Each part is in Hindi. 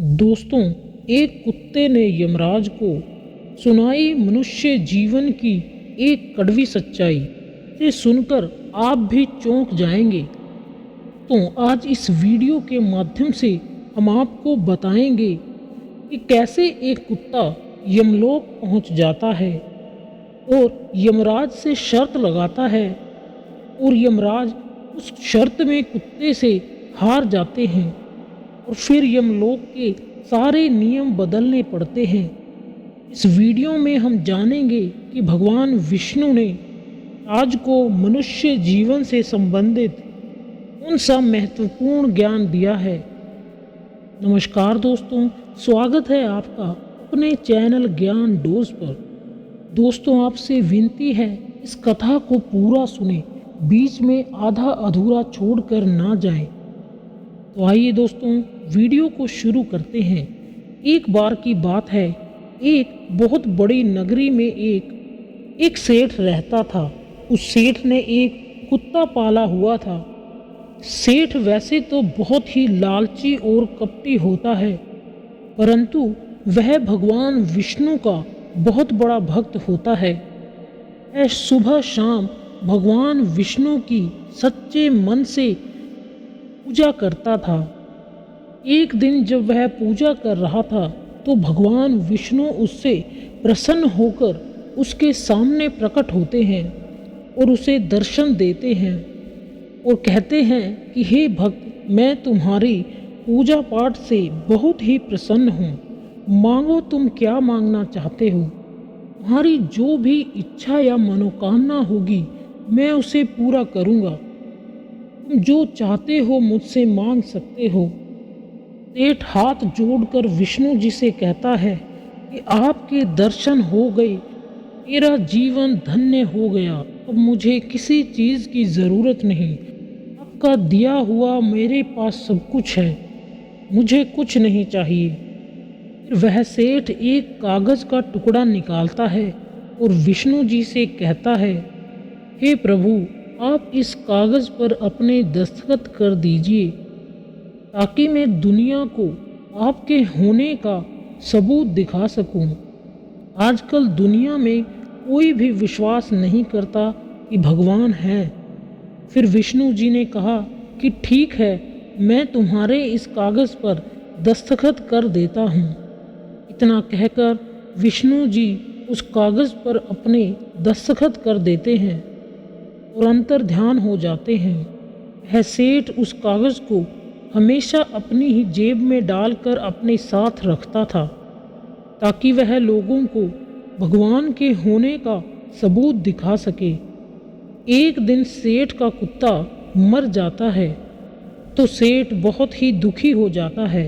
दोस्तों, एक कुत्ते ने यमराज को सुनाई मनुष्य जीवन की एक कड़वी सच्चाई। इसे सुनकर आप भी चौंक जाएंगे। तो आज इस वीडियो के माध्यम से हम आपको बताएंगे कि कैसे एक कुत्ता यमलोक पहुंच जाता है और यमराज से शर्त लगाता है और यमराज उस शर्त में कुत्ते से हार जाते हैं और फिर यमलोक के सारे नियम बदलने पड़ते हैं। इस वीडियो में हम जानेंगे कि भगवान विष्णु ने आज को मनुष्य जीवन से संबंधित कौन सा महत्वपूर्ण ज्ञान दिया है। नमस्कार दोस्तों, स्वागत है आपका अपने चैनल ज्ञान डोज पर। दोस्तों, आपसे विनती है इस कथा को पूरा सुने, बीच में आधा अधूरा छोड़कर ना जाएं। तो आइए दोस्तों, वीडियो को शुरू करते हैं। एक बार की बात है, एक बहुत बड़ी नगरी में एक सेठ रहता था। उस सेठ ने एक कुत्ता पाला हुआ था। सेठ वैसे तो बहुत ही लालची और कपटी होता है, परंतु वह भगवान विष्णु का बहुत बड़ा भक्त होता है। वह सुबह शाम भगवान विष्णु की सच्चे मन से पूजा करता था। एक दिन जब वह पूजा कर रहा था तो भगवान विष्णु उससे प्रसन्न होकर उसके सामने प्रकट होते हैं और उसे दर्शन देते हैं और कहते हैं कि हे भक्त, मैं तुम्हारी पूजा पाठ से बहुत ही प्रसन्न हूँ। मांगो, तुम क्या मांगना चाहते हो। तुम्हारी जो भी इच्छा या मनोकामना होगी मैं उसे पूरा करूँगा। तुम जो चाहते हो मुझसे मांग सकते हो। सेठ हाथ जोड़कर विष्णु जी से कहता है कि आपके दर्शन हो गए, मेरा जीवन धन्य हो गया। अब मुझे किसी चीज़ की ज़रूरत नहीं। आपका दिया हुआ मेरे पास सब कुछ है, मुझे कुछ नहीं चाहिए। फिर वह सेठ एक कागज़ का टुकड़ा निकालता है और विष्णु जी से कहता है, हे प्रभु, आप इस कागज़ पर अपने दस्तखत कर दीजिए ताकि मैं दुनिया को आपके होने का सबूत दिखा सकूं। आजकल दुनिया में कोई भी विश्वास नहीं करता कि भगवान है। फिर विष्णु जी ने कहा कि ठीक है, मैं तुम्हारे इस कागज़ पर दस्तखत कर देता हूँ। इतना कहकर विष्णु जी उस कागज़ पर अपने दस्तखत कर देते हैं और अंतर ध्यान हो जाते हैं। वह सेठ उस कागज़ को हमेशा अपनी ही जेब में डालकर अपने साथ रखता था ताकि वह लोगों को भगवान के होने का सबूत दिखा सके। एक दिन सेठ का कुत्ता मर जाता है तो सेठ बहुत ही दुखी हो जाता है।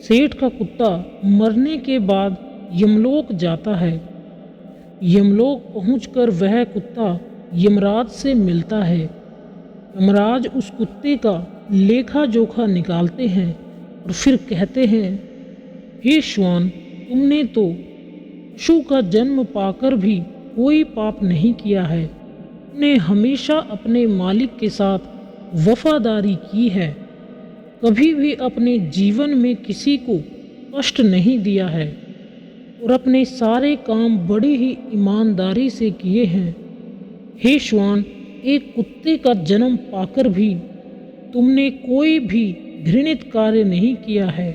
सेठ का कुत्ता मरने के बाद यमलोक जाता है। यमलोक पहुंचकर वह कुत्ता यमराज से मिलता है। यमराज उस कुत्ते का लेखा जोखा निकालते हैं और फिर कहते हैं, हे श्वान, तुमने तो पशु का जन्म पाकर भी कोई पाप नहीं किया है। तुमने हमेशा अपने मालिक के साथ वफादारी की है, कभी भी अपने जीवन में किसी को कष्ट नहीं दिया है और अपने सारे काम बड़ी ही ईमानदारी से किए हैं। हे श्वान, एक कुत्ते का जन्म पाकर भी तुमने कोई भी घृणित कार्य नहीं किया है,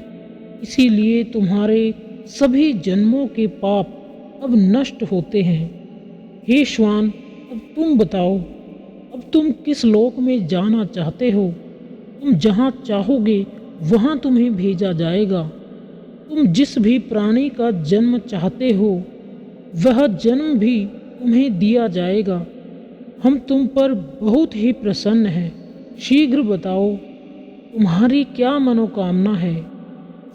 इसीलिए तुम्हारे सभी जन्मों के पाप अब नष्ट होते हैं। हे श्वान, अब तुम बताओ, अब तुम किस लोक में जाना चाहते हो। तुम जहाँ चाहोगे वहाँ तुम्हें भेजा जाएगा। तुम जिस भी प्राणी का जन्म चाहते हो वह जन्म भी तुम्हें दिया जाएगा। हम तुम पर बहुत ही प्रसन्न हैं। शीघ्र बताओ, तुम्हारी क्या मनोकामना है।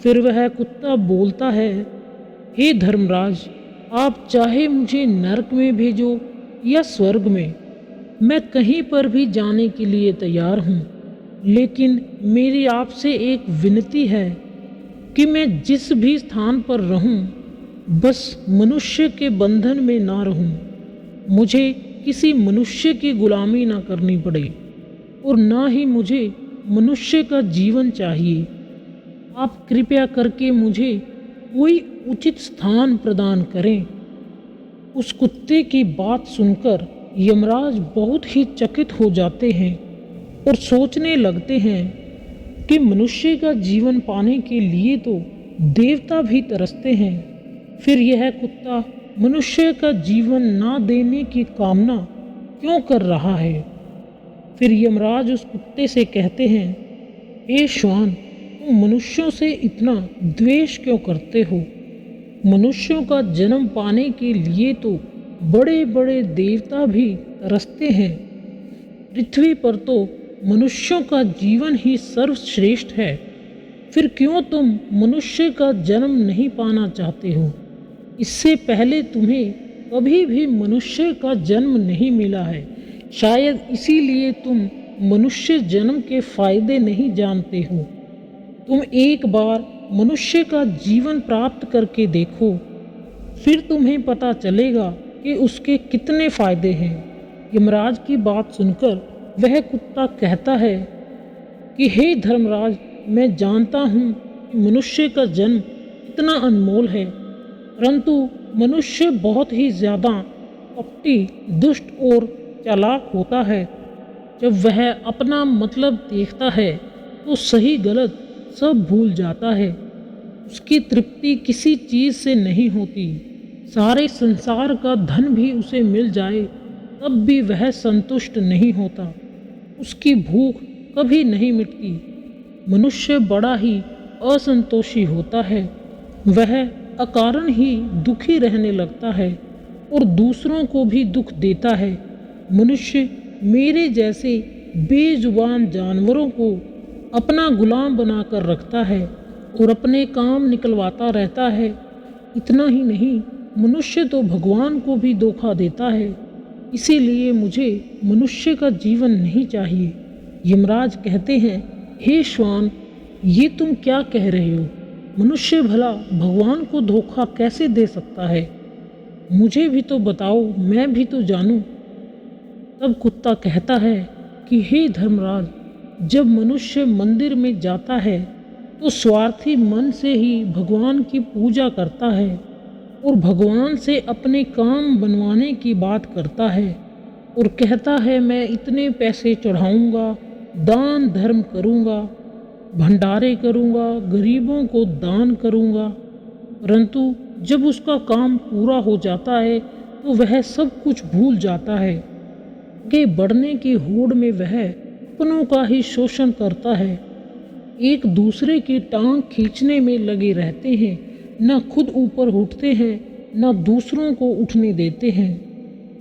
फिर वह कुत्ता बोलता है, हे धर्मराज, आप चाहे मुझे नरक में भेजो या स्वर्ग में, मैं कहीं पर भी जाने के लिए तैयार हूँ। लेकिन मेरी आपसे एक विनती है कि मैं जिस भी स्थान पर रहूँ बस मनुष्य के बंधन में ना रहूँ। मुझे किसी मनुष्य की गुलामी ना करनी पड़े और ना ही मुझे मनुष्य का जीवन चाहिए। आप कृपया करके मुझे कोई उचित स्थान प्रदान करें। उस कुत्ते की बात सुनकर यमराज बहुत ही चकित हो जाते हैं और सोचने लगते हैं कि मनुष्य का जीवन पाने के लिए तो देवता भी तरसते हैं, फिर यह कुत्ता मनुष्य का जीवन ना देने की कामना क्यों कर रहा है। फिर यमराज उस कुत्ते से कहते हैं, हे श्वान, तुम मनुष्यों से इतना द्वेष क्यों करते हो? मनुष्यों का जन्म पाने के लिए तो बड़े बड़े देवता भी तरसते हैं। पृथ्वी पर तो मनुष्यों का जीवन ही सर्वश्रेष्ठ है, फिर क्यों तुम मनुष्य का जन्म नहीं पाना चाहते हो? इससे पहले तुम्हें कभी भी मनुष्य का जन्म नहीं मिला है, शायद इसीलिए तुम मनुष्य जन्म के फायदे नहीं जानते हो। तुम एक बार मनुष्य का जीवन प्राप्त करके देखो, फिर तुम्हें पता चलेगा कि उसके कितने फायदे हैं। यमराज की बात सुनकर वह कुत्ता कहता है कि हे धर्मराज, मैं जानता हूँ कि मनुष्य का जन्म इतना अनमोल है, परंतु मनुष्य बहुत ही ज़्यादा कपटी, दुष्ट और चालाक होता है। जब वह अपना मतलब देखता है तो सही गलत सब भूल जाता है। उसकी तृप्ति किसी चीज़ से नहीं होती। सारे संसार का धन भी उसे मिल जाए तब भी वह संतुष्ट नहीं होता। उसकी भूख कभी नहीं मिटती। मनुष्य बड़ा ही असंतोषी होता है। वह अकारण ही दुखी रहने लगता है और दूसरों को भी दुख देता है। मनुष्य मेरे जैसे बेजुबान जानवरों को अपना गुलाम बनाकर रखता है और अपने काम निकलवाता रहता है। इतना ही नहीं, मनुष्य तो भगवान को भी धोखा देता है। इसीलिए मुझे मनुष्य का जीवन नहीं चाहिए। यमराज कहते हैं, हे श्वान, ये तुम क्या कह रहे हो? मनुष्य भला भगवान को धोखा कैसे दे सकता है? मुझे भी तो बताओ, मैं भी तो जानूं। तब कुत्ता कहता है कि हे धर्मराज, जब मनुष्य मंदिर में जाता है तो स्वार्थी मन से ही भगवान की पूजा करता है और भगवान से अपने काम बनवाने की बात करता है और कहता है मैं इतने पैसे चढ़ाऊँगा, दान धर्म करूँगा, भंडारे करूँगा, गरीबों को दान करूँगा। परंतु जब उसका काम पूरा हो जाता है तो वह सब कुछ भूल जाता है। आगे बढ़ने की होड़ में वह अपनों का ही शोषण करता है। एक दूसरे की टांग खींचने में लगे रहते हैं, न खुद ऊपर उठते हैं न दूसरों को उठने देते हैं,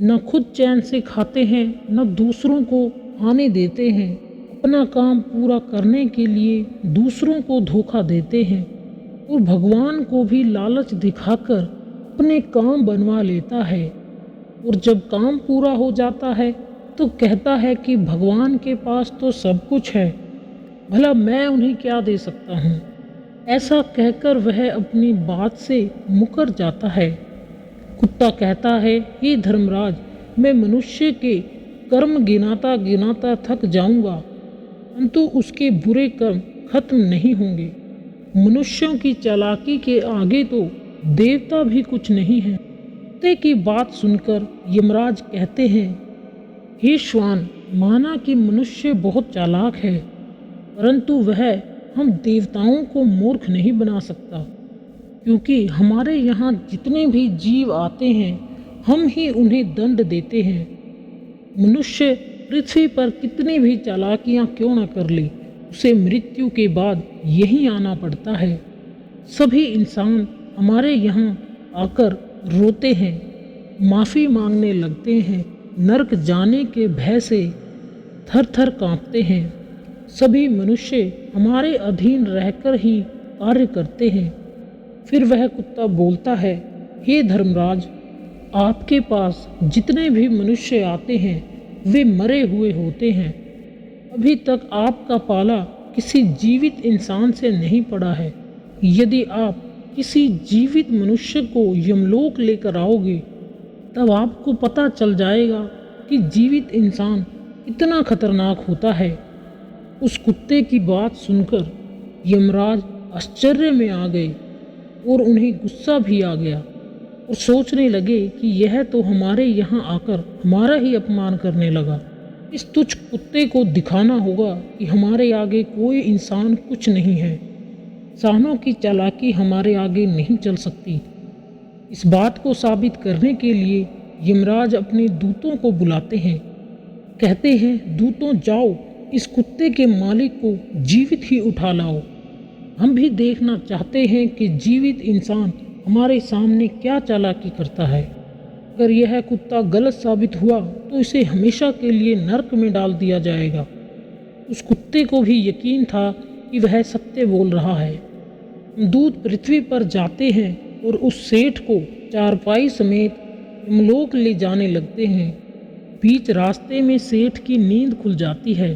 न खुद चैन से खाते हैं न दूसरों को खाने देते हैं। अपना काम पूरा करने के लिए दूसरों को धोखा देते हैं और भगवान को भी लालच दिखाकर अपने काम बनवा लेता है। और जब काम पूरा हो जाता है तो कहता है कि भगवान के पास तो सब कुछ है, भला मैं उन्हें क्या दे सकता हूँ। ऐसा कहकर वह अपनी बात से मुकर जाता है। कुत्ता कहता है, हे धर्मराज, मैं मनुष्य के कर्म गिनाता गिनाता थक जाऊंगा, परंतु उसके बुरे कर्म खत्म नहीं होंगे। मनुष्यों की चालाकी के आगे तो देवता भी कुछ नहीं है। कुत्ते की बात सुनकर यमराज कहते हैं, हे श्वान, माना कि मनुष्य बहुत चालाक है, परंतु वह हम देवताओं को मूर्ख नहीं बना सकता, क्योंकि हमारे यहाँ जितने भी जीव आते हैं हम ही उन्हें दंड देते हैं। मनुष्य पृथ्वी पर कितनी भी चालाकियाँ क्यों न कर ले, उसे मृत्यु के बाद यहीं आना पड़ता है। सभी इंसान हमारे यहाँ आकर रोते हैं, माफ़ी मांगने लगते हैं, नरक जाने के भय से थर थर काँपते हैं। सभी मनुष्य हमारे अधीन रहकर ही कार्य करते हैं। फिर वह कुत्ता बोलता है, हे धर्मराज, आपके पास जितने भी मनुष्य आते हैं वे मरे हुए होते हैं। अभी तक आपका पाला किसी जीवित इंसान से नहीं पड़ा है। यदि आप किसी जीवित मनुष्य को यमलोक लेकर आओगे तब आपको पता चल जाएगा कि जीवित इंसान कितना खतरनाक होता है। उस कुत्ते की बात सुनकर यमराज आश्चर्य में आ गए और उन्हें गुस्सा भी आ गया और सोचने लगे कि यह तो हमारे यहाँ आकर हमारा ही अपमान करने लगा। इस तुच्छ कुत्ते को दिखाना होगा कि हमारे आगे कोई इंसान कुछ नहीं है। इंसानों की चालाकी हमारे आगे नहीं चल सकती। इस बात को साबित करने के लिए यमराज अपने दूतों को बुलाते हैं। कहते हैं, दूतों जाओ, इस कुत्ते के मालिक को जीवित ही उठा लाओ। हम भी देखना चाहते हैं कि जीवित इंसान हमारे सामने क्या चालाकी करता है। अगर यह कुत्ता गलत साबित हुआ तो इसे हमेशा के लिए नर्क में डाल दिया जाएगा। उस कुत्ते को भी यकीन था कि वह सत्य बोल रहा है। दूत पृथ्वी पर जाते हैं और उस सेठ को चारपाई समेत यमलोक ले जाने लगते हैं। बीच रास्ते में सेठ की नींद खुल जाती है।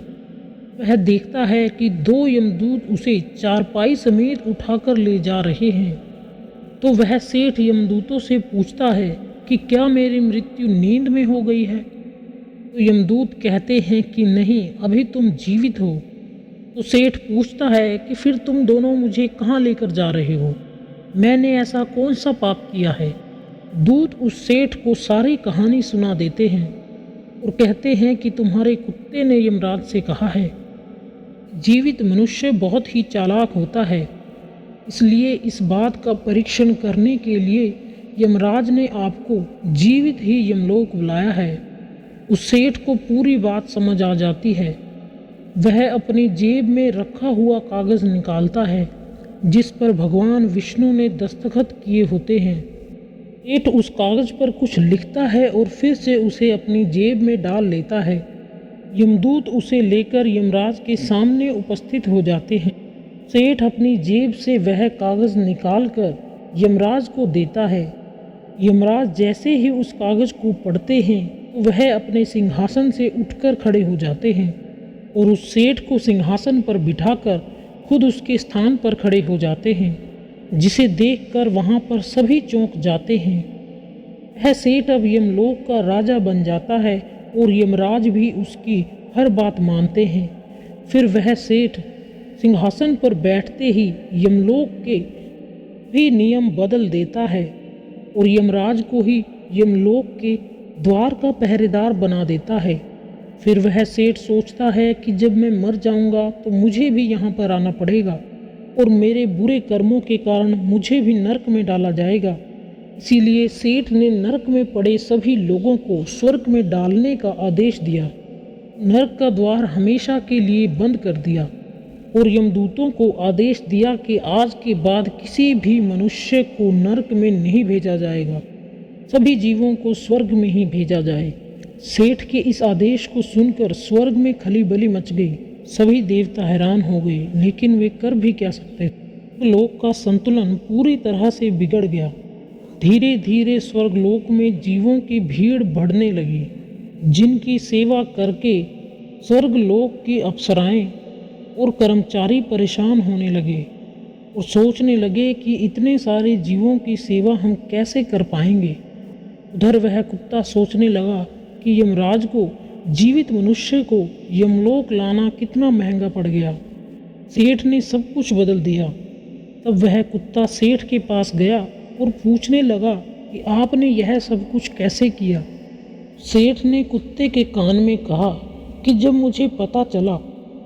वह देखता है कि 2 यमदूत उसे चारपाई समेत उठाकर ले जा रहे हैं। तो वह सेठ यमदूतों से पूछता है कि क्या मेरी मृत्यु नींद में हो गई है? तो यमदूत कहते हैं कि नहीं, अभी तुम जीवित हो। तो सेठ पूछता है कि फिर तुम दोनों मुझे कहाँ लेकर जा रहे हो? मैंने ऐसा कौन सा पाप किया है? दूत उस सेठ को सारी कहानी सुना देते हैं और कहते हैं कि तुम्हारे कुत्ते ने यमराज से कहा है, जीवित मनुष्य बहुत ही चालाक होता है, इसलिए इस बात का परीक्षण करने के लिए यमराज ने आपको जीवित ही यमलोक बुलाया है। उस सेठ को पूरी बात समझ आ जाती है। वह अपनी जेब में रखा हुआ कागज़ निकालता है जिस पर भगवान विष्णु ने दस्तखत किए होते हैं। सेठ उस कागज़ पर कुछ लिखता है और फिर से उसे अपनी जेब में डाल लेता है। यमदूत उसे लेकर यमराज के सामने उपस्थित हो जाते हैं। सेठ अपनी जेब से वह कागज़ निकालकर यमराज को देता है। यमराज जैसे ही उस कागज़ को पढ़ते हैं तो वह अपने सिंहासन से उठकर खड़े हो जाते हैं और उस सेठ को सिंहासन पर बिठाकर खुद उसके स्थान पर खड़े हो जाते हैं, जिसे देखकर वहाँ पर सभी चौंक जाते हैं। वह सेठ अब यमलोक का राजा बन जाता है और यमराज भी उसकी हर बात मानते हैं। फिर वह सेठ सिंहासन पर बैठते ही यमलोक के भी नियम बदल देता है और यमराज को ही यमलोक के द्वार का पहरेदार बना देता है। फिर वह सेठ सोचता है कि जब मैं मर जाऊंगा तो मुझे भी यहाँ पर आना पड़ेगा और मेरे बुरे कर्मों के कारण मुझे भी नरक में डाला जाएगा। इसीलिए सेठ ने नरक में पड़े सभी लोगों को स्वर्ग में डालने का आदेश दिया। नरक का द्वार हमेशा के लिए बंद कर दिया और यमदूतों को आदेश दिया कि आज के बाद किसी भी मनुष्य को नरक में नहीं भेजा जाएगा, सभी जीवों को स्वर्ग में ही भेजा जाए। सेठ के इस आदेश को सुनकर स्वर्ग में खलीबली मच गई। सभी देवता हैरान हो गए, लेकिन वे कर भी क्या सकते थे। लोक का संतुलन पूरी तरह से बिगड़ गया। धीरे धीरे स्वर्गलोक में जीवों की भीड़ बढ़ने लगी, जिनकी सेवा करके स्वर्गलोक की अप्सराएं और कर्मचारी परेशान होने लगे और सोचने लगे कि इतने सारे जीवों की सेवा हम कैसे कर पाएंगे। उधर वह कुत्ता सोचने लगा कि यमराज को जीवित मनुष्य को यमलोक लाना कितना महंगा पड़ गया। सेठ ने सब कुछ बदल दिया। तब वह कुत्ता सेठ के पास गया और पूछने लगा कि आपने यह सब कुछ कैसे किया। सेठ ने कुत्ते के कान में कहा कि जब मुझे पता चला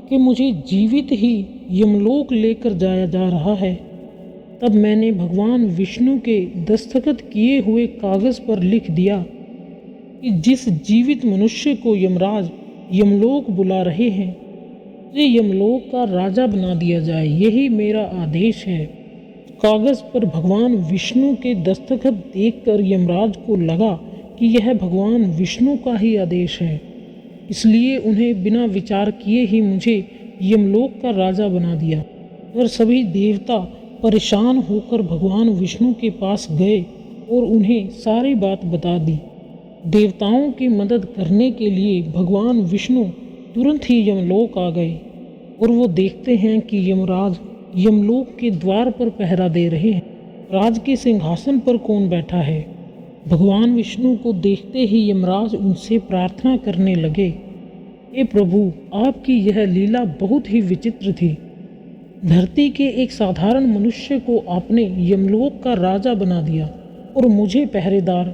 कि मुझे जीवित ही यमलोक लेकर जाया जा रहा है, तब मैंने भगवान विष्णु के दस्तखत किए हुए कागज़ पर लिख दिया कि जिस जीवित मनुष्य को यमराज यमलोक बुला रहे हैं उसे यमलोक का राजा बना दिया जाए। यही मेरा आदेश है। कागज़ पर भगवान विष्णु के दस्तखत देखकर यमराज को लगा कि यह भगवान विष्णु का ही आदेश है, इसलिए उन्हें बिना विचार किए ही मुझे यमलोक का राजा बना दिया। और सभी देवता परेशान होकर भगवान विष्णु के पास गए और उन्हें सारी बात बता दी। देवताओं की मदद करने के लिए भगवान विष्णु तुरंत ही यमलोक आ गए और वो देखते हैं कि यमराज यमलोक के द्वार पर पहरा दे रहे हैं। राज के सिंहासन पर कौन बैठा है? भगवान विष्णु को देखते ही यमराज उनसे प्रार्थना करने लगे, हे प्रभु, आपकी यह लीला बहुत ही विचित्र थी। धरती के एक साधारण मनुष्य को आपने यमलोक का राजा बना दिया और मुझे पहरेदार।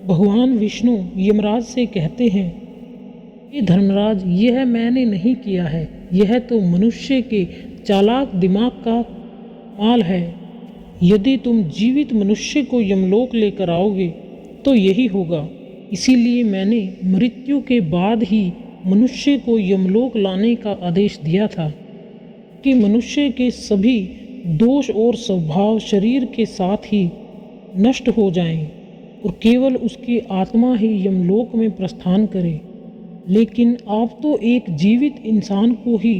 भगवान विष्णु यमराज से कहते हैं, ये धर्मराज, यह मैंने नहीं किया है, यह तो मनुष्य के चालाक दिमाग का माल है। यदि तुम जीवित मनुष्य को यमलोक लेकर आओगे तो यही होगा। इसीलिए मैंने मृत्यु के बाद ही मनुष्य को यमलोक लाने का आदेश दिया था कि मनुष्य के सभी दोष और स्वभाव शरीर के साथ ही नष्ट हो जाएं और केवल उसकी आत्मा ही यमलोक में प्रस्थान करे। लेकिन आप तो एक जीवित इंसान को ही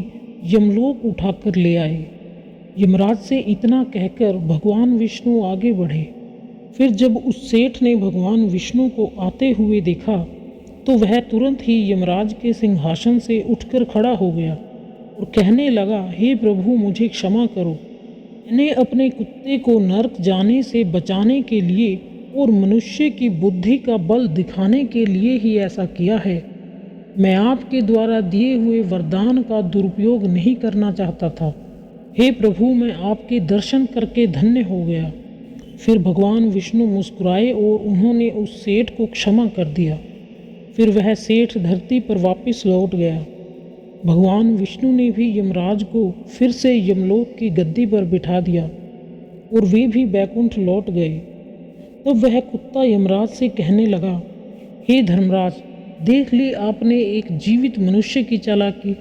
यमलोक उठाकर ले आए। यमराज से इतना कहकर भगवान विष्णु आगे बढ़े। फिर जब उस सेठ ने भगवान विष्णु को आते हुए देखा तो वह तुरंत ही यमराज के सिंहासन से उठकर खड़ा हो गया और कहने लगा, हे प्रभु, मुझे क्षमा करो। मैंने अपने कुत्ते को नरक जाने से बचाने के लिए और मनुष्य की बुद्धि का बल दिखाने के लिए ही ऐसा किया है। मैं आपके द्वारा दिए हुए वरदान का दुरुपयोग नहीं करना चाहता था। हे प्रभु, मैं आपके दर्शन करके धन्य हो गया। फिर भगवान विष्णु मुस्कुराए और उन्होंने उस सेठ को क्षमा कर दिया। फिर वह सेठ धरती पर वापस लौट गया। भगवान विष्णु ने भी यमराज को फिर से यमलोक की गद्दी पर बिठा दिया और वे भी बैकुंठ लौट गए। तब वह कुत्ता यमराज से कहने लगा, हे धर्मराज, देख ली आपने एक जीवित मनुष्य की चालाकी।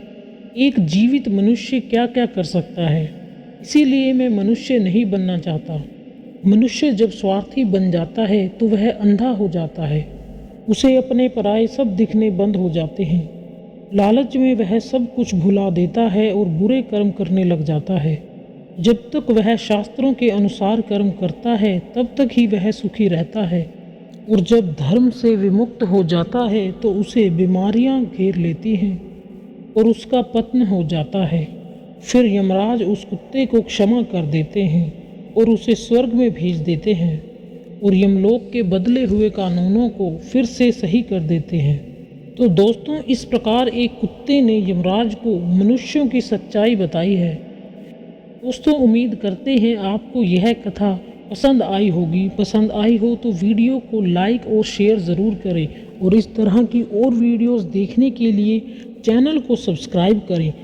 एक जीवित मनुष्य क्या क्या कर सकता है। इसीलिए मैं मनुष्य नहीं बनना चाहता। मनुष्य जब स्वार्थी बन जाता है तो वह अंधा हो जाता है। उसे अपने पराये सब दिखने बंद हो जाते हैं। लालच में वह सब कुछ भुला देता है और बुरे कर्म करने लग जाता है। जब तक वह शास्त्रों के अनुसार कर्म करता है तब तक ही वह सुखी रहता है, और जब धर्म से विमुक्त हो जाता है तो उसे बीमारियां घेर लेती हैं और उसका पतन हो जाता है। फिर यमराज उस कुत्ते को क्षमा कर देते हैं और उसे स्वर्ग में भेज देते हैं और यमलोक के बदले हुए कानूनों को फिर से सही कर देते हैं। तो दोस्तों, इस प्रकार एक कुत्ते ने यमराज को मनुष्यों की सच्चाई बताई है। दोस्तों, उम्मीद करते हैं आपको यह कथा पसंद आई होगी। पसंद आई हो तो वीडियो को लाइक और शेयर ज़रूर करें और इस तरह की और वीडियोस देखने के लिए चैनल को सब्सक्राइब करें।